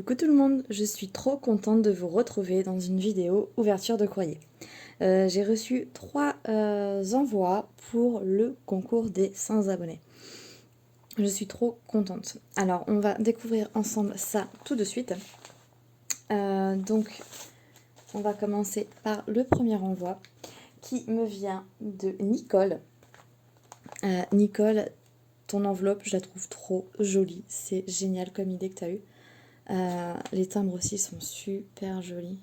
Coucou tout le monde, je suis trop contente de vous retrouver dans une vidéo ouverture de courrier. J'ai reçu 3 envois pour le concours des 100 abonnés. Je suis trop contente. Alors on va découvrir ensemble ça tout de suite. Donc on va commencer par le premier envoi qui me vient de Nicole. Nicole, ton enveloppe je la trouve trop jolie, c'est génial comme idée que tu as eue. Les timbres aussi sont super jolis.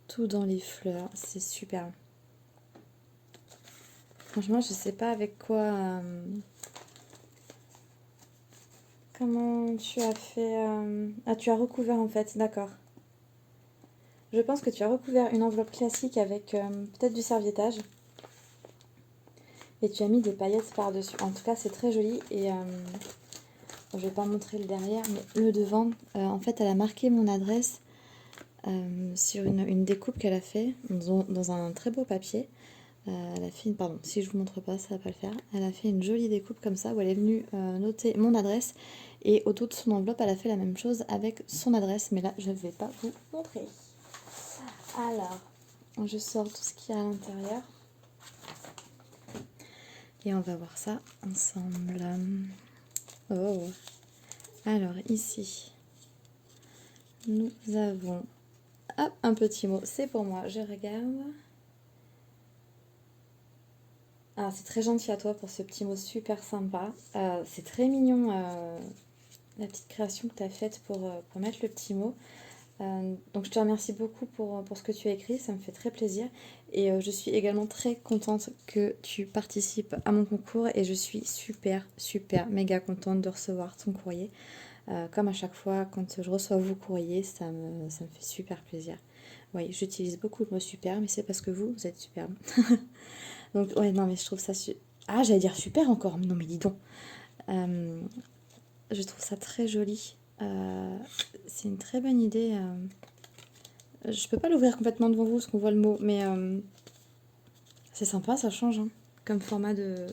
Tout dans les fleurs, c'est super. Franchement, je sais pas avec quoi... comment tu as fait... Ah, tu as recouvert en fait, d'accord. Je pense que tu as recouvert une enveloppe classique avec peut-être du serviettage. Et tu as mis des paillettes par-dessus. En tout cas, c'est très joli. Et je vais pas montrer le derrière, mais le devant, en fait, elle a marqué mon adresse sur une découpe qu'elle a fait dans un très beau papier. Elle a fait pardon, si je vous montre pas, ça va pas le faire. Elle a fait une jolie découpe comme ça où elle est venue noter mon adresse et au dos de son enveloppe, elle a fait la même chose avec son adresse, mais là, je ne vais pas vous montrer. Alors, je sors tout ce qu'il y a à l'intérieur et on va voir ça ensemble. Oh, alors ici, nous avons hop, un petit mot. C'est pour moi. Je regarde. Ah, c'est très gentil à toi pour ce petit mot super sympa. C'est très mignon la petite création que tu as faite pour mettre le petit mot. Donc je te remercie beaucoup pour ce que tu as écrit, ça me fait très plaisir. Et je suis également très contente que tu participes à mon concours et je suis super, méga contente de recevoir ton courrier. Comme à chaque fois, quand je reçois vos courriers, ça me fait super plaisir. Oui, j'utilise beaucoup le mot super, mais c'est parce que vous êtes superbe. Donc ouais, non mais je trouve ça... Ah, j'allais dire super encore, non mais dis donc. Je trouve ça très joli. C'est une très bonne idée. Je peux pas l'ouvrir complètement devant vous parce qu'on voit le mot, mais c'est sympa, ça change hein, comme format de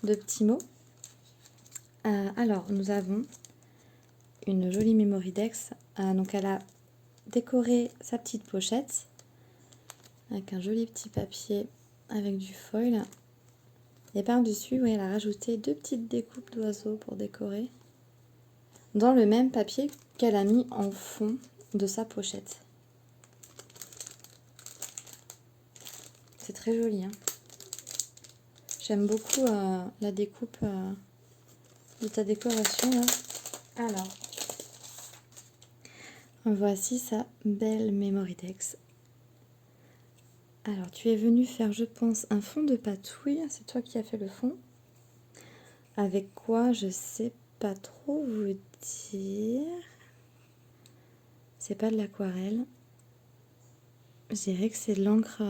petits mots. Alors, nous avons une jolie Memorydex. Donc, elle a décoré sa petite pochette avec un joli petit papier avec du foil. Et par-dessus, oui, elle a rajouté 2 petites découpes d'oiseaux pour décorer dans le même papier qu'elle a mis en fond de sa pochette. C'est très joli. Hein. J'aime beaucoup la découpe de ta décoration. Là. Alors, voici sa belle Memorydex. Alors, tu es venu faire, je pense, un fond de patouille. C'est toi qui as fait le fond. Avec quoi, je sais pas trop vous dire. C'est pas de l'aquarelle. Je dirais que c'est de l'encre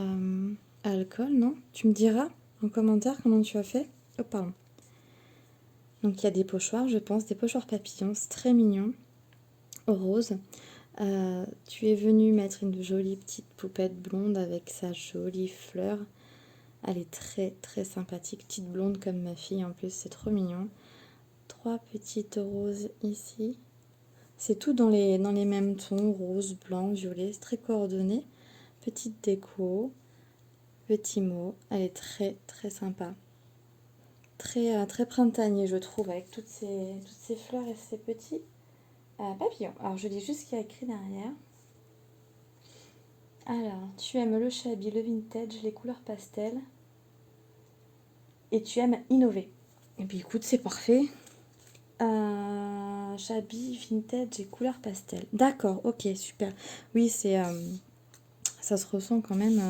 à alcool, non? Tu me diras en commentaire comment tu as fait. Oh, pardon. Donc, il y a des pochoirs, je pense, des pochoirs papillons. C'est très mignon. Au rose. Tu es venu mettre une jolie petite poupette blonde avec sa jolie fleur. Elle est très sympathique, petite blonde comme ma fille en plus, c'est trop mignon. 3 petites roses ici. C'est tout dans les mêmes tons, rose, blanc, violet, c'est très coordonné. Petite déco, petit mot, elle est très sympa. Très printanier je trouve, avec toutes ces fleurs et ces petits papillons. Alors je lis juste ce qu'il y a écrit derrière. Alors, tu aimes le shabby, le vintage, les couleurs pastel. Et tu aimes innover. Et puis écoute, c'est parfait. Shabby, vintage et couleurs pastel. D'accord, ok, super. Oui, ça se ressent quand même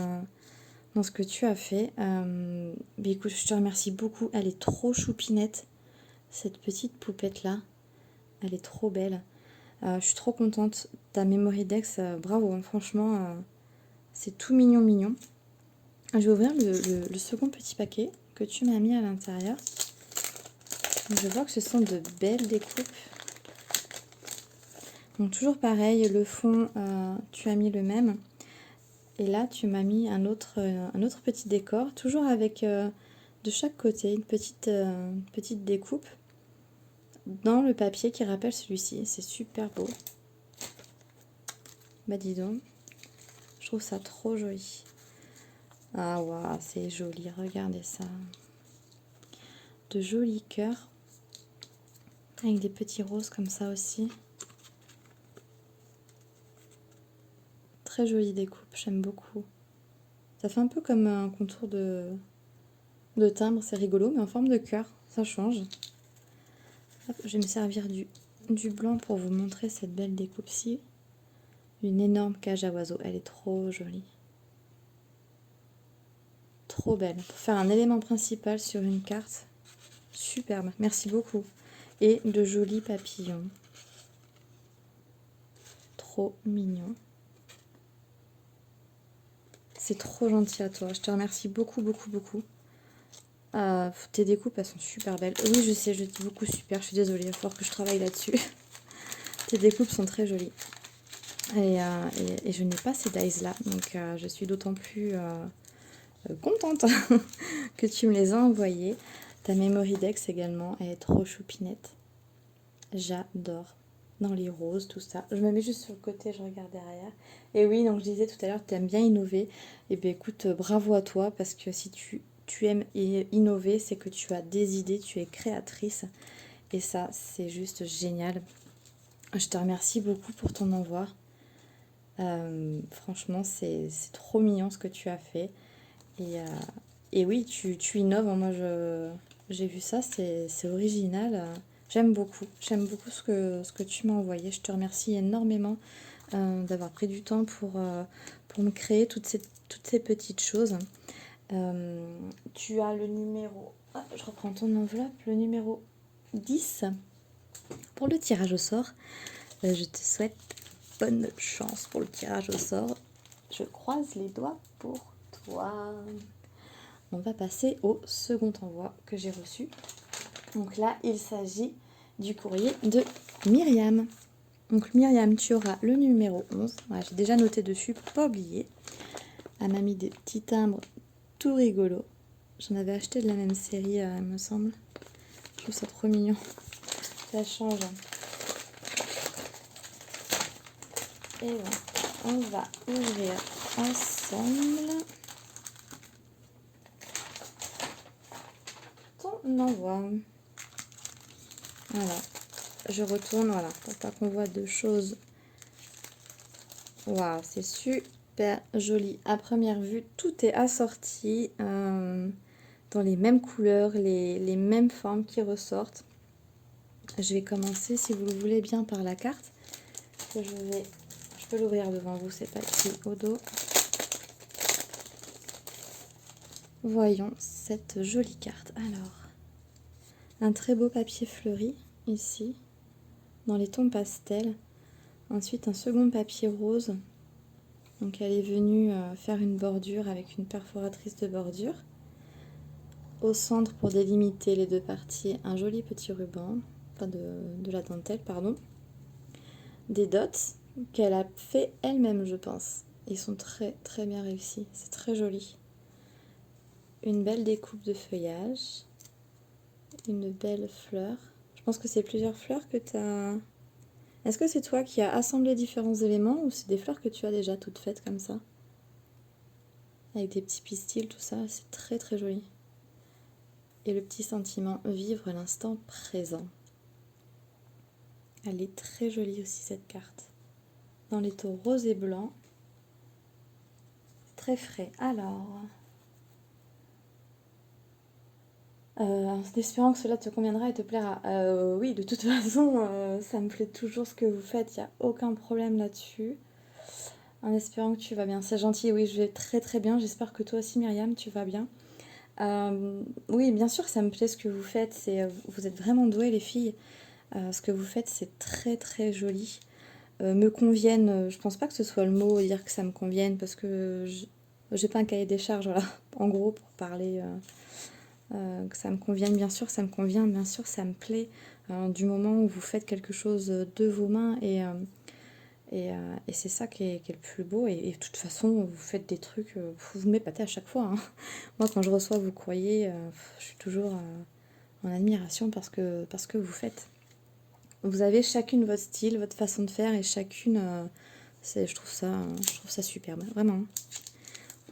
dans ce que tu as fait. Mais écoute, je te remercie beaucoup. Elle est trop choupinette, cette petite poupette-là. Elle est trop belle. Je suis trop contente. Ta Memorydex, bravo, hein, franchement, c'est tout mignon. Je vais ouvrir le second petit paquet que tu m'as mis à l'intérieur. Je vois que ce sont de belles découpes. Donc toujours pareil, le fond, tu as mis le même. Et là, tu m'as mis un autre petit décor, toujours avec de chaque côté une petite découpe. dans le papier qui rappelle celui-ci. C'est super beau. Bah dis donc, je trouve ça trop joli. Ah waouh, c'est joli, regardez ça. De jolis cœurs. Avec des petits roses comme ça aussi. Très jolie découpe, j'aime beaucoup. Ça fait un peu comme un contour de timbre, c'est rigolo, mais en forme de cœur, ça change. Hop, je vais me servir du blanc pour vous montrer cette belle découpe-ci. Une énorme cage à oiseaux, elle est trop jolie. Trop belle. Pour faire un élément principal sur une carte, superbe, merci beaucoup. Et de jolis papillons. Trop mignon. C'est trop gentil à toi, je te remercie beaucoup, beaucoup, beaucoup. Tes découpes, elles sont super belles. Oui, je sais, je dis beaucoup super, je suis désolée, il va falloir que je travaille là-dessus. Tes découpes sont très jolies. Et je n'ai pas ces dies-là, donc je suis d'autant plus contente que tu me les as envoyées. Ta Memory Dex également, elle est trop choupinette. J'adore. Dans les roses, tout ça. Je me mets juste sur le côté, je regarde derrière. Et oui, donc je disais tout à l'heure, tu aimes bien innover. Et bien écoute, bravo à toi, parce que si tu aimes innover, c'est que tu as des idées, tu es créatrice. Et ça, c'est juste génial. Je te remercie beaucoup pour ton envoi. Franchement, c'est trop mignon ce que tu as fait. Et oui, tu innoves. Moi, j'ai vu ça, c'est original. J'aime beaucoup ce que tu m'as envoyé. Je te remercie énormément d'avoir pris du temps pour me créer toutes ces petites choses. Tu as le numéro... Ah, je reprends ton enveloppe, le numéro 10 pour le tirage au sort. Je te souhaite bonne chance pour le tirage au sort. Je croise les doigts pour toi. On va passer au second envoi que j'ai reçu. Donc là, il s'agit du courrier de Myriam. Donc Myriam, tu auras le numéro 11. Voilà, j'ai déjà noté dessus pour pas oublier. Elle m'a mis des petits timbres tout rigolos. J'en avais acheté de la même série, il me semble. Je trouve ça trop mignon. Ça change. Et voilà, on va ouvrir ensemble ton envoi. Voilà, je retourne, voilà, pour pas qu'on voit deux choses. Waouh, c'est super joli. À première vue, tout est assorti dans les mêmes couleurs, les mêmes formes qui ressortent. Je vais commencer, si vous le voulez bien, par la carte. Je peux l'ouvrir devant vous, c'est pas ici au dos. Voyons cette jolie carte. Alors, un très beau papier fleuri, ici, dans les tons pastels. Ensuite, un second papier rose. Donc, elle est venue faire une bordure avec une perforatrice de bordure. Au centre, pour délimiter les deux parties, un joli petit ruban, enfin de la dentelle, pardon. Des dots qu'elle a fait elle-même, je pense. Ils sont très très bien réussis, c'est très joli. Une belle découpe de feuillage, une belle fleur. Je pense que c'est plusieurs fleurs que tu as... Est-ce que c'est toi qui as assemblé différents éléments ou c'est des fleurs que tu as déjà toutes faites comme ça? Avec des petits pistils, tout ça, c'est très très joli. Et le petit sentiment, vivre l'instant présent. Elle est très jolie aussi cette carte. Dans les tons rose et blanc. Très frais. Alors... en espérant que cela te conviendra et te plaira. Oui, de toute façon, ça me plaît toujours ce que vous faites, il n'y a aucun problème là-dessus. En espérant que tu vas bien, c'est gentil, oui, je vais très très bien, j'espère que toi aussi Myriam, tu vas bien. Oui, bien sûr, ça me plaît ce que vous faites, vous êtes vraiment douées les filles. Ce que vous faites, c'est très très joli. Me conviennent, je pense pas que ce soit le mot, dire que ça me convienne, parce que j'ai pas un cahier des charges, voilà, en gros, pour parler... que ça me convienne, bien sûr ça me convient, bien sûr ça me plaît, du moment où vous faites quelque chose de vos mains et c'est ça qui est le plus beau et de toute façon vous faites des trucs, vous m'épatez à chaque fois, hein. Moi quand je reçois vos courriers, je suis toujours en admiration parce que vous faites. Vous avez chacune votre style, votre façon de faire et chacune, je trouve ça superbe, vraiment.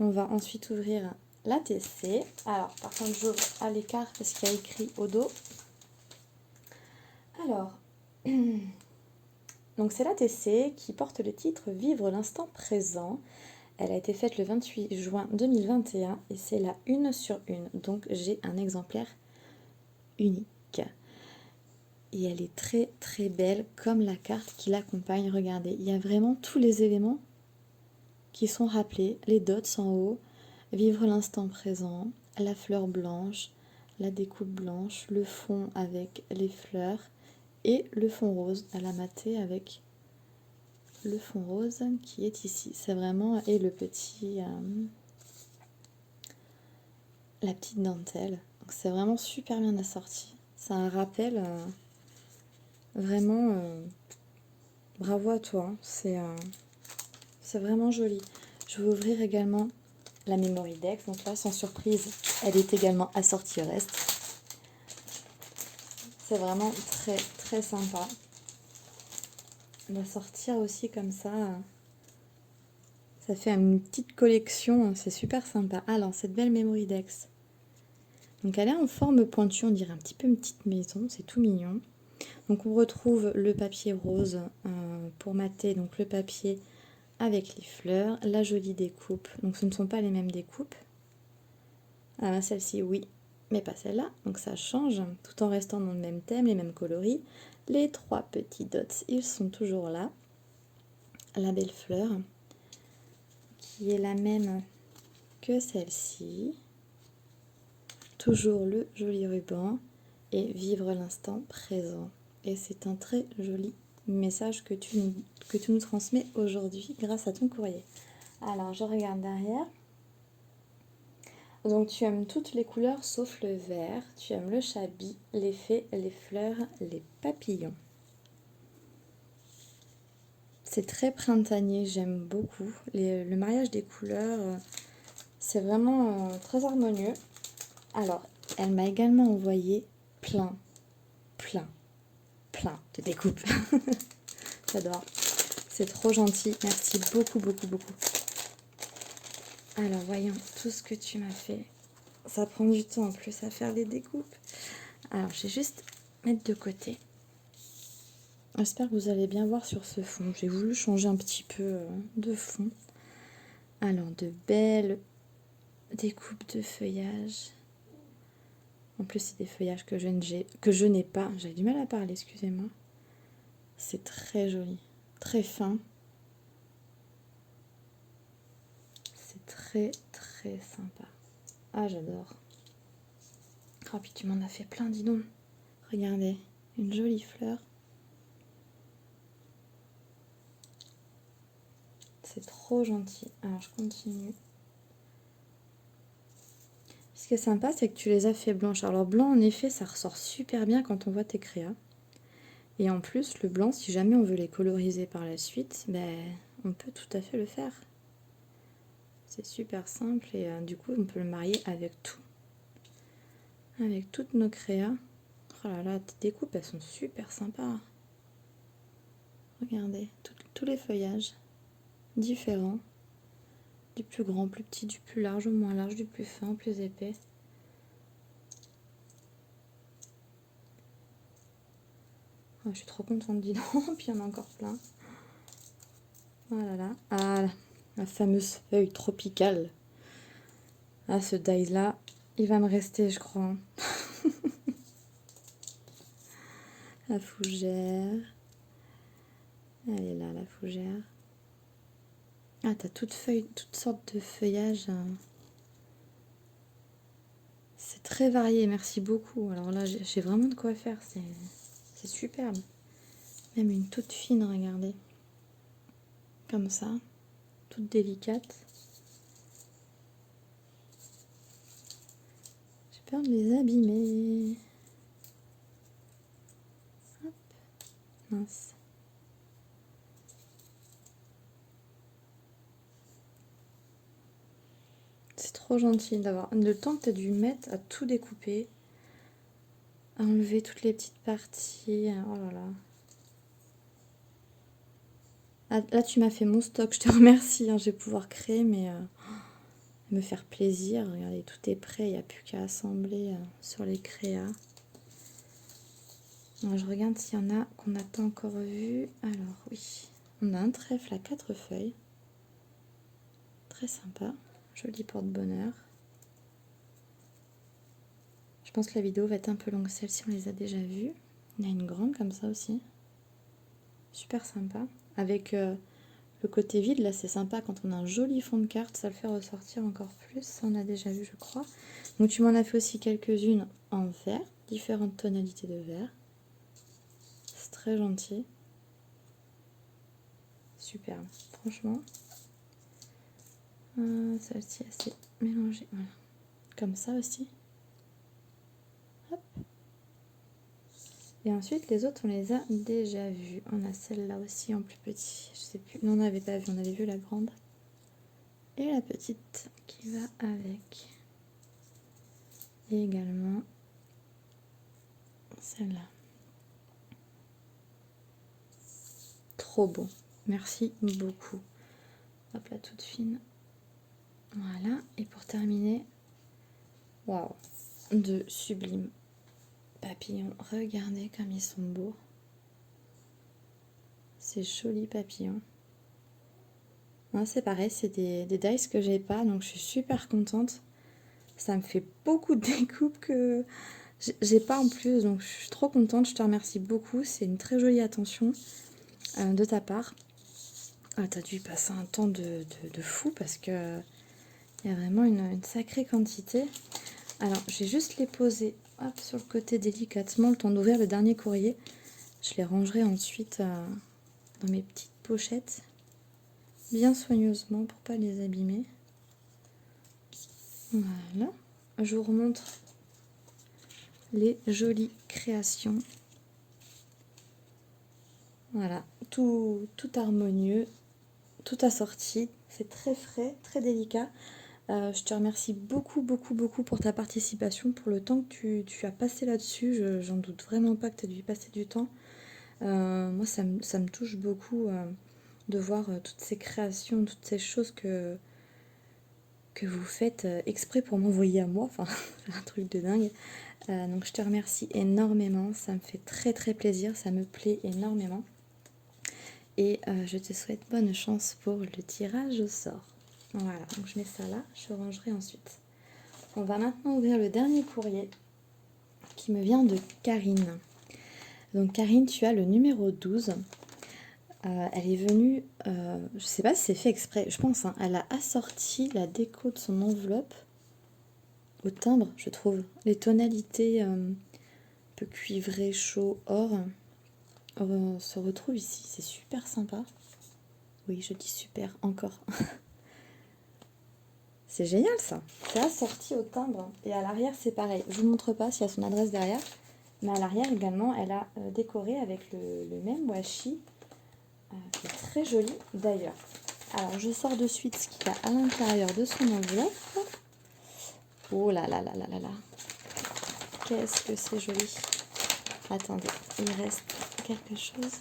On va ensuite ouvrir la TC. Alors, par contre, j'ouvre à l'écart parce qu'il y a écrit au dos. Alors, donc c'est la TC qui porte le titre Vivre l'instant présent. Elle a été faite le 28 juin 2021 et c'est la 1/1. Donc j'ai un exemplaire unique. Et elle est très très belle comme la carte qui l'accompagne. Regardez, il y a vraiment tous les éléments qui sont rappelés. Les dots en haut, vivre l'instant présent, la fleur blanche, la découpe blanche, le fond avec les fleurs et le fond rose à la matée avec le fond rose qui est ici. C'est vraiment, et le petit, la petite dentelle. Donc c'est vraiment super bien assorti. C'est un rappel, vraiment, bravo à toi. Hein. C'est vraiment joli. Je vais ouvrir également la Memory Deck. Donc là, sans surprise, elle est également assortie au reste. C'est vraiment très très sympa. On va sortir aussi comme ça. Ça fait une petite collection, c'est super sympa. Alors, cette belle Memory Dex. Donc, elle est en forme pointue, on dirait un petit peu une petite maison, c'est tout mignon. Donc, on retrouve le papier rose pour mater, donc le papier avec les fleurs, la jolie découpe. Donc, ce ne sont pas les mêmes découpes. Ah, celle-ci, oui, mais pas celle-là. Donc, ça change, tout en restant dans le même thème, les mêmes coloris. Les 3 petits dots, ils sont toujours là. La belle fleur, qui est la même que celle-ci. Toujours le joli ruban et vivre l'instant présent. Et c'est un très joli message que tu nous transmets aujourd'hui grâce à ton courrier. Alors, je regarde derrière. Donc, tu aimes toutes les couleurs sauf le vert. Tu aimes le chabi, les fées, les fleurs, les papillons. C'est très printanier, j'aime beaucoup. Le mariage des couleurs, c'est vraiment très harmonieux. Alors, elle m'a également envoyé plein de découpes. J'adore. C'est trop gentil. Merci beaucoup. Alors, voyons tout ce que tu m'as fait. Ça prend du temps en plus à faire les découpes. Alors, je vais juste mettre de côté. J'espère que vous allez bien voir sur ce fond. J'ai voulu changer un petit peu de fond. Alors, de belles découpes de feuillage. En plus, c'est des feuillages que je n'ai pas. J'ai du mal à parler, excusez-moi. C'est très joli, très fin. C'est très très sympa. Ah, j'adore. Oh, puis tu m'en as fait plein, dis donc. Regardez, une jolie fleur. C'est trop gentil. Alors, je continue. Ce qui est sympa, c'est que tu les as fait blanches. Alors, blanc, en effet, ça ressort super bien quand on voit tes créas. Et en plus, le blanc, si jamais on veut les coloriser par la suite, ben, on peut tout à fait le faire. C'est super simple et du coup, on peut le marier avec tout. Avec toutes nos créas. Oh là là, tes découpes, elles sont super sympas. Regardez, tous les feuillages différents. Du plus grand, plus petit, du plus large au moins large, du plus fin au plus épais. Oh, je suis trop contente, dis donc. Puis il y en a encore plein. Voilà, ah, la fameuse feuille tropicale. Ah, ce die là, il va me rester, je crois. La fougère. Elle est là, la fougère. Ah, t'as toutes sortes de feuillages. C'est très varié, merci beaucoup. Alors là, j'ai vraiment de quoi faire, c'est superbe. Même une toute fine, regardez. Comme ça, toute délicate. J'ai peur de les abîmer. Hop, mince. C'est trop gentil d'avoir le temps que tu as dû mettre à tout découper, à enlever toutes les petites parties. Oh là là. Ah, là, tu m'as fait mon stock, je te remercie. Hein, je vais pouvoir créer, mais me faire plaisir. Regardez, tout est prêt, il n'y a plus qu'à assembler sur les créas. Alors, je regarde s'il y en a qu'on n'a pas encore vu. Alors, oui, on a un trèfle à 4 feuilles. Très sympa, joli porte-bonheur. Je pense que la vidéo va être un peu longue, celle-ci on les a déjà vues. Il y a une grande comme ça aussi. Super sympa. Avec le côté vide, là c'est sympa quand on a un joli fond de carte, ça le fait ressortir encore plus. Ça on a déjà vu je crois. Donc tu m'en as fait aussi quelques-unes en vert, différentes tonalités de vert. C'est très gentil. Superbe, franchement. Celle-ci assez mélangée. Voilà. Comme ça aussi. Hop. Et ensuite, les autres, on les a déjà vus. On a celle-là aussi en plus petit. Je sais plus. Non, on n'avait pas vu. On avait vu la grande. Et la petite qui va avec. Et également celle-là. Trop beau. Merci beaucoup. Hop là, toute fine. Voilà. Et pour terminer, waouh, de sublimes papillons. Regardez comme ils sont beaux. Ces jolis papillons. C'est pareil, c'est des dice que j'ai pas, donc je suis super contente. Ça me fait beaucoup de découpes que j'ai pas en plus, donc je suis trop contente. Je te remercie beaucoup, c'est une très jolie attention de ta part. Ah, t'as dû y passer un temps de fou parce que il y a vraiment une sacrée quantité. Alors, je vais juste les poser hop, sur le côté délicatement, le temps d'ouvrir le dernier courrier. Je les rangerai ensuite dans mes petites pochettes, bien soigneusement pour pas les abîmer. Voilà, je vous remontre les jolies créations. Voilà, tout harmonieux, tout assorti, c'est très frais, très délicat. Je te remercie beaucoup, beaucoup, beaucoup pour ta participation, pour le temps que tu as passé là-dessus. J'en doute vraiment pas que tu as dû y passer du temps. Moi, ça me touche beaucoup de voir toutes ces créations, toutes ces choses que vous faites exprès pour m'envoyer à moi. Enfin, un truc de dingue. Donc, je te remercie énormément. Ça me fait très, très plaisir. Ça me plaît énormément. Et je te souhaite bonne chance pour le tirage au sort. Voilà, donc je mets ça là, je rangerai ensuite. On va maintenant ouvrir le dernier courrier qui me vient de Karine. Donc Karine, tu as le numéro 12. Elle est venue, je ne sais pas si c'est fait exprès, je pense, hein, elle a assorti la déco de son enveloppe au timbre, je trouve. Les tonalités un peu cuivré, chaud, or se retrouvent ici. C'est super sympa. Oui, je dis super, encore. C'est génial ça. C'est assorti au timbre. Et à l'arrière, c'est pareil. Je ne vous montre pas s'il y a son adresse derrière. Mais à l'arrière également, elle a décoré avec le même washi. Qui est très joli d'ailleurs. Alors, je sors de suite ce qu'il y a à l'intérieur de son enveloppe. Oh là là là là là là. Qu'est-ce que c'est joli. Attendez, il reste quelque chose.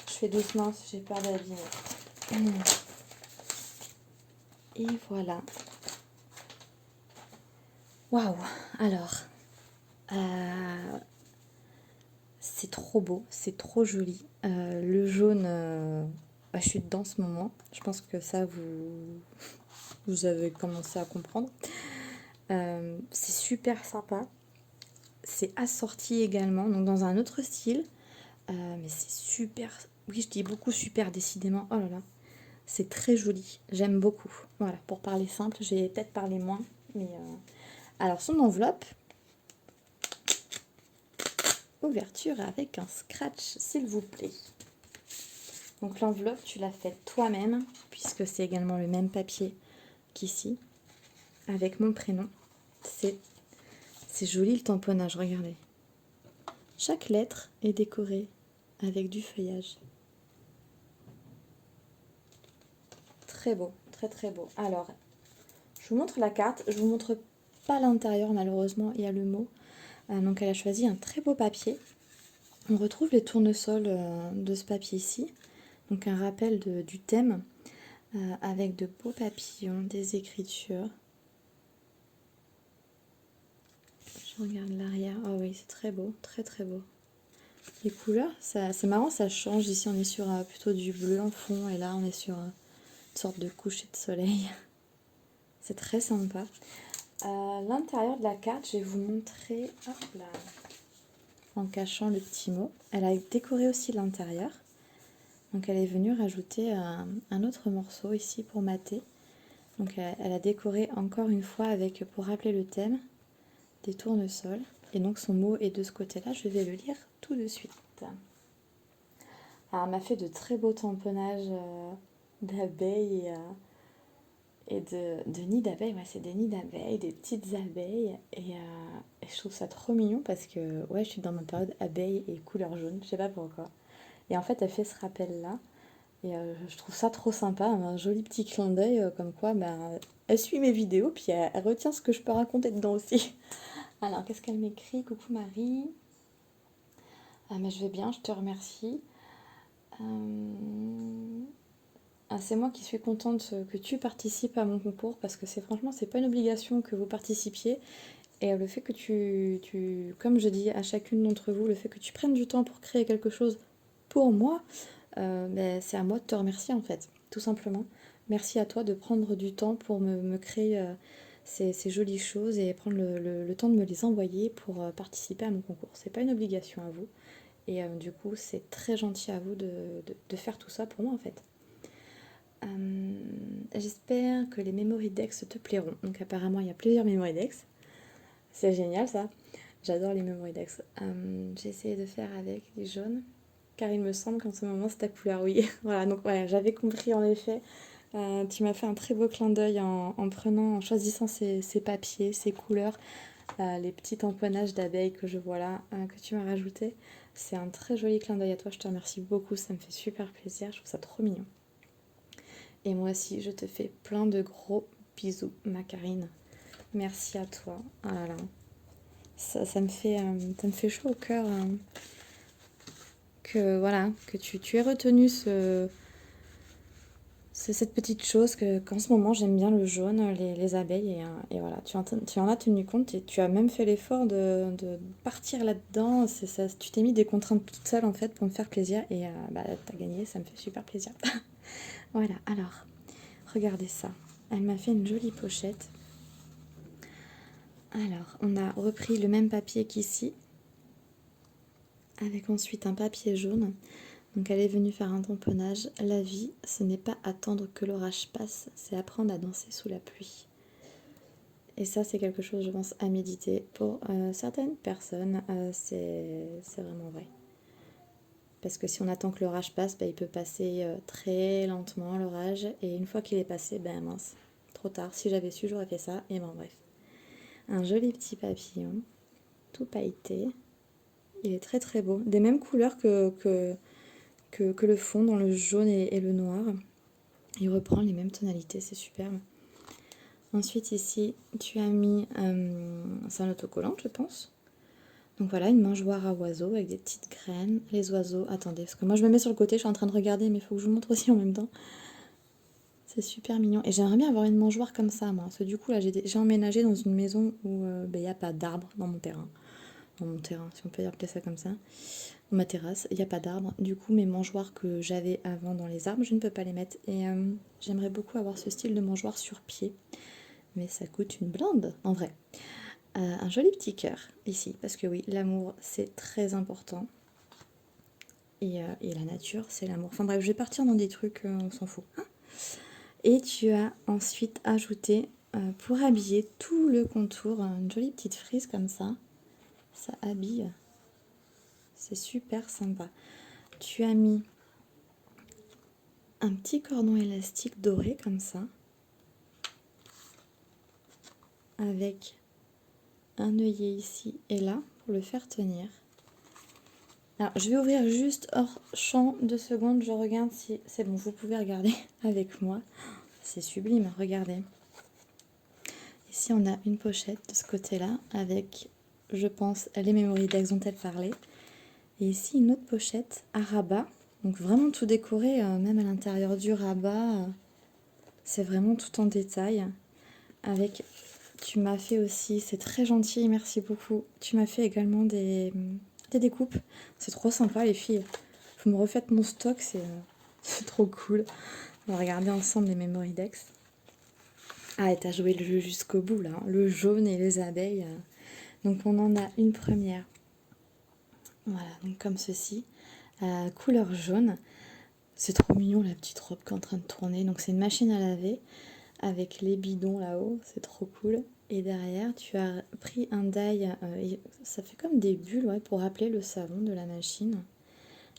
Je fais doucement si j'ai peur d'abîmer. Et voilà. Waouh. Alors, c'est trop beau, c'est trop joli. Le jaune, je suis dedans en ce moment. Je pense que ça, vous avez commencé à comprendre. C'est super sympa. C'est assorti également, donc dans un autre style. Mais c'est super... Oui, je dis beaucoup super, décidément. Oh là là, c'est très joli. J'aime beaucoup. Voilà, pour parler simple, j'ai peut-être parlé moins. Mais alors, son enveloppe... Ouverture avec un scratch, s'il vous plaît. Donc l'enveloppe, tu l'as faite toi-même, puisque c'est également le même papier qu'ici, avec mon prénom. C'est joli le tamponnage, regardez. Chaque lettre est décorée avec du feuillage. Très beau, très très beau. Alors, je vous montre la carte, je vous montre pas l'intérieur malheureusement, il y a le mot. Donc elle a choisi un très beau papier. On retrouve les tournesols de ce papier ici. Donc un rappel du thème avec de beaux papillons, des écritures. Je regarde l'arrière. Oh oui, c'est très beau, très très beau. Les couleurs, c'est marrant, ça change. Ici, on est sur plutôt du bleu en fond et là, on est sur une sorte de coucher de soleil. C'est très sympa. L'intérieur de la carte, je vais vous montrer, hop là, en cachant le petit mot. Elle a décoré aussi l'intérieur. Donc elle est venue rajouter un autre morceau ici pour mater. Donc elle a décoré encore une fois avec, pour rappeler le thème, des tournesols. Et donc son mot est de ce côté-là, je vais le lire tout de suite. Alors elle m'a fait de très beaux tamponnages d'abeilles et de nids d'abeilles. Ouais, c'est des nids d'abeilles, des petites abeilles. Et je trouve ça trop mignon parce que ouais, je suis dans ma période abeille et couleur jaune, je sais pas pourquoi. Et en fait, elle fait ce rappel-là. Et je trouve ça trop sympa, un joli petit clin d'œil, comme quoi elle suit mes vidéos, puis elle retient ce que je peux raconter dedans aussi. Alors, qu'est-ce qu'elle m'écrit? Coucou Marie. Ah, mais je vais bien, je te remercie. C'est moi qui suis contente que tu participes à mon concours parce que franchement, c'est pas une obligation que vous participiez. Et le fait que comme je dis à chacune d'entre vous, le fait que tu prennes du temps pour créer quelque chose pour moi, c'est à moi de te remercier en fait, tout simplement. Merci à toi de prendre du temps pour me créer ces jolies choses et prendre le temps de me les envoyer pour participer à mon concours. C'est pas une obligation à vous. Et du coup, c'est très gentil à vous de faire tout ça pour moi en fait. J'espère que les Memory Decks te plairont. Donc apparemment, il y a plusieurs Memory Decks. C'est génial ça. J'adore les Memory Decks. J'ai essayé de faire avec les jaunes. Car il me semble qu'en ce moment c'est ta couleur, oui. Voilà, donc ouais, j'avais compris en effet. Tu m'as fait un très beau clin d'œil en choisissant ces papiers, ces couleurs, les petits tamponnages d'abeilles que je vois là, que tu m'as rajouté. C'est un très joli clin d'œil à toi, je te remercie beaucoup, ça me fait super plaisir, je trouve ça trop mignon. Et moi aussi, je te fais plein de gros bisous, ma Karine. Merci à toi. Ah là là. Ça me fait chaud au cœur que voilà, que tu aies retenu cette petite chose qu'en ce moment j'aime bien le jaune, les abeilles et voilà, tu en as tenu compte et tu as même fait l'effort de partir là-dedans. Tu t'es mis des contraintes toute seule en fait pour me faire plaisir et t'as gagné, ça me fait super plaisir. Voilà, alors regardez ça. Elle m'a fait une jolie pochette. Alors, on a repris le même papier qu'ici, avec ensuite un papier jaune. Donc elle est venue faire un tamponnage. La vie, ce n'est pas attendre que l'orage passe, c'est apprendre à danser sous la pluie. Et ça, c'est quelque chose, je pense, à méditer. Pour certaines personnes, c'est vraiment vrai. Parce que si on attend que l'orage passe, il peut passer très lentement l'orage. Et une fois qu'il est passé, mince, trop tard. Si j'avais su, j'aurais fait ça. Et bref. Un joli petit papillon, tout pailleté. Il est très très beau. Des mêmes couleurs que le fond, dans le jaune et le noir. Il reprend les mêmes tonalités, c'est superbe. Ensuite ici, tu as mis, c'est un autocollant je pense. Donc voilà, une mangeoire à oiseaux avec des petites graines. Les oiseaux, attendez, parce que moi je me mets sur le côté, je suis en train de regarder, mais il faut que je vous montre aussi en même temps. C'est super mignon. Et j'aimerais bien avoir une mangeoire comme ça, moi. Parce que du coup, là, j'ai emménagé dans une maison où il n'y a pas d'arbres dans mon terrain. Dans mon terrain, si on peut appeler ça comme ça. Dans ma terrasse, il n'y a pas d'arbres. Du coup, mes mangeoires que j'avais avant dans les arbres, je ne peux pas les mettre. Et j'aimerais beaucoup avoir ce style de mangeoire sur pied. Mais ça coûte une blinde, en vrai. Un joli petit cœur, ici. Parce que oui, l'amour, c'est très important. Et la nature, c'est l'amour. Enfin bref, je vais partir dans des trucs, on s'en fout. Hein. Et tu as ensuite ajouté, pour habiller tout le contour, une jolie petite frise comme ça. Ça habille. C'est super sympa. Tu as mis un petit cordon élastique doré comme ça. Avec un œillet ici et là pour le faire tenir. Alors je vais ouvrir juste hors champ 2 secondes. Je regarde si c'est bon. Vous pouvez regarder avec moi. C'est sublime, regardez. Ici on a une pochette de ce côté-là avec, je pense, les Memory Decks dont elle parlait. Et ici une autre pochette à rabat. Donc vraiment tout décoré, même à l'intérieur du rabat. C'est vraiment tout en détail. Avec, tu m'as fait aussi, c'est très gentil, merci beaucoup. Tu m'as fait également des découpes. C'est trop sympa les filles. Vous me refaites mon stock, c'est trop cool. On va regarder ensemble les Memory Dex. Ah, et t'as joué le jeu jusqu'au bout là, hein. Le jaune et les abeilles. Donc on en a une première. Voilà, donc comme ceci. Couleur jaune. C'est trop mignon la petite robe qui est en train de tourner. Donc c'est une machine à laver avec les bidons là-haut. C'est trop cool. Et derrière, tu as pris un die. Ça fait comme des bulles, ouais, pour rappeler le savon de la machine.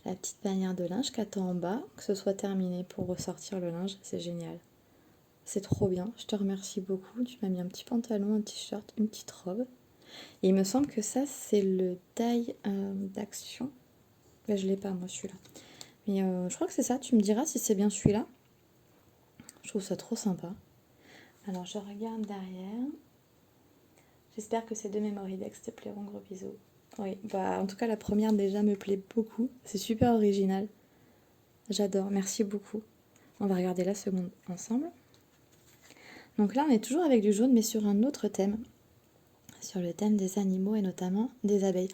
La petite bannière de linge qu'attends en bas, que ce soit terminé pour ressortir le linge. C'est génial. C'est trop bien. Je te remercie beaucoup. Tu m'as mis un petit pantalon, un t-shirt, une petite robe. Et il me semble que ça, c'est le die d'action. Là, je l'ai pas, moi, celui-là. Mais je crois que c'est ça. Tu me diras si c'est bien celui-là. Je trouve ça trop sympa. Alors, je regarde derrière. J'espère que ces deux Memory Dex te plairont. Gros bisous. Oui, bah en tout cas, la première déjà me plaît beaucoup. C'est super original. J'adore. Merci beaucoup. On va regarder la seconde ensemble. Donc là, on est toujours avec du jaune, mais sur un autre thème. Sur le thème des animaux et notamment des abeilles.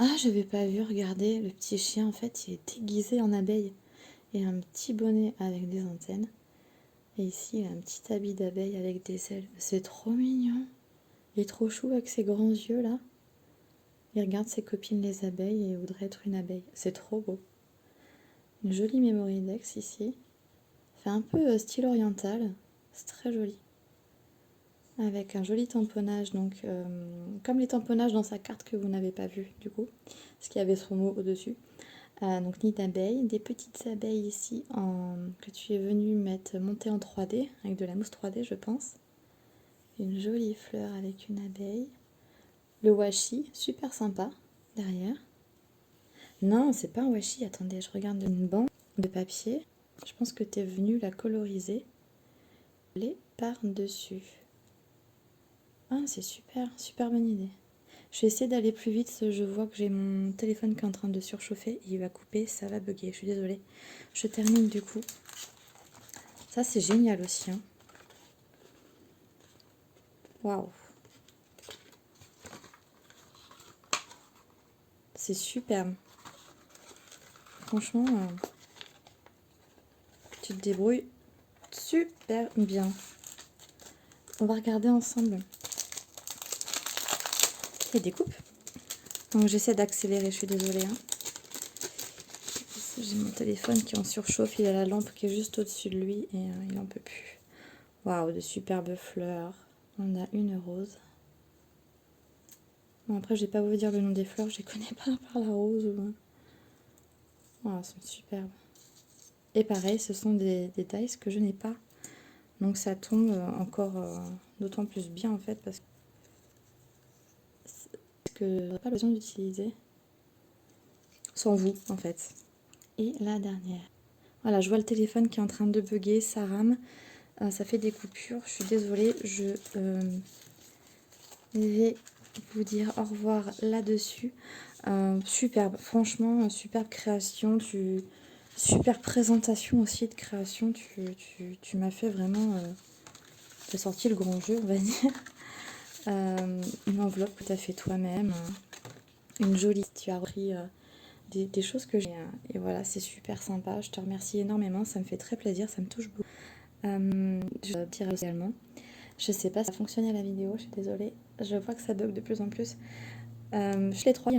Ah, je n'avais pas vu, regardez, le petit chien, en fait, il est déguisé en abeille. Et un petit bonnet avec des antennes. Et ici, il a un petit habit d'abeille avec des ailes. C'est trop mignon. Il est trop chou avec ses grands yeux, là. Il regarde ses copines les abeilles et voudrait être une abeille. C'est trop beau. Une jolie Memory Dex ici. Fait un peu style oriental. C'est très joli. Avec un joli tamponnage, donc comme les tamponnages dans sa carte que vous n'avez pas vu du coup, parce qu'il y avait son mot au-dessus. Donc nid d'abeilles, des petites abeilles ici que tu es venu monter en 3D, avec de la mousse 3D je pense. Une jolie fleur avec une abeille. Le washi, super sympa, derrière. Non, c'est pas un washi, attendez, je regarde une bande de papier. Je pense que tu es venu la coloriser. Les par-dessus. Ah, c'est super, super bonne idée. Je vais essayer d'aller plus vite, je vois que j'ai mon téléphone qui est en train de surchauffer, il va couper, ça va bugger, je suis désolée. Je termine du coup. Ça c'est génial aussi. Hein. Waouh. C'est superbe. Franchement, tu te débrouilles super bien. On va regarder ensemble les découpes. Donc j'essaie d'accélérer, je suis désolée. Hein. J'ai mon téléphone qui en surchauffe, il a la lampe qui est juste au-dessus de lui et il n'en peut plus. Waouh, de superbes fleurs. On a une rose. Bon, après, je vais pas vous dire le nom des fleurs, je les connais pas par la rose. Waouh, elles sont superbes. Et pareil, ce sont des dies que je n'ai pas. Donc ça tombe encore d'autant plus bien en fait parce que je n'aurais pas besoin d'utiliser sans vous en fait. Et la dernière. Voilà, je vois le téléphone qui est en train de bugger, ça rame. Ça fait des coupures, je suis désolée. Je vais vous dire au revoir là-dessus. Superbe, franchement, superbe création. Super présentation aussi de création. Tu m'as fait vraiment... tu as sorti le grand jeu, on va dire. Une enveloppe que tu as fait toi-même. Une jolie... Tu as repris des choses que j'ai. Et voilà, c'est super sympa. Je te remercie énormément. Ça me fait très plaisir. Ça me touche beaucoup. Je dirais également. Je sais pas si ça a fonctionné à la vidéo. Je suis désolée. Je vois que ça bug de plus en plus. Je les trois.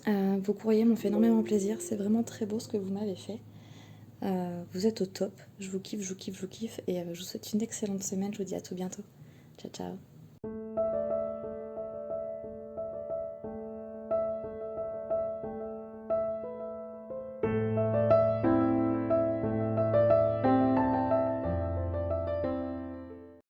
Vos courriers m'ont fait énormément plaisir. C'est vraiment très beau ce que vous m'avez fait. Vous êtes au top. Je vous kiffe, je vous kiffe, je vous kiffe. Et je vous souhaite une excellente semaine. Je vous dis à tout bientôt. Ciao, ciao.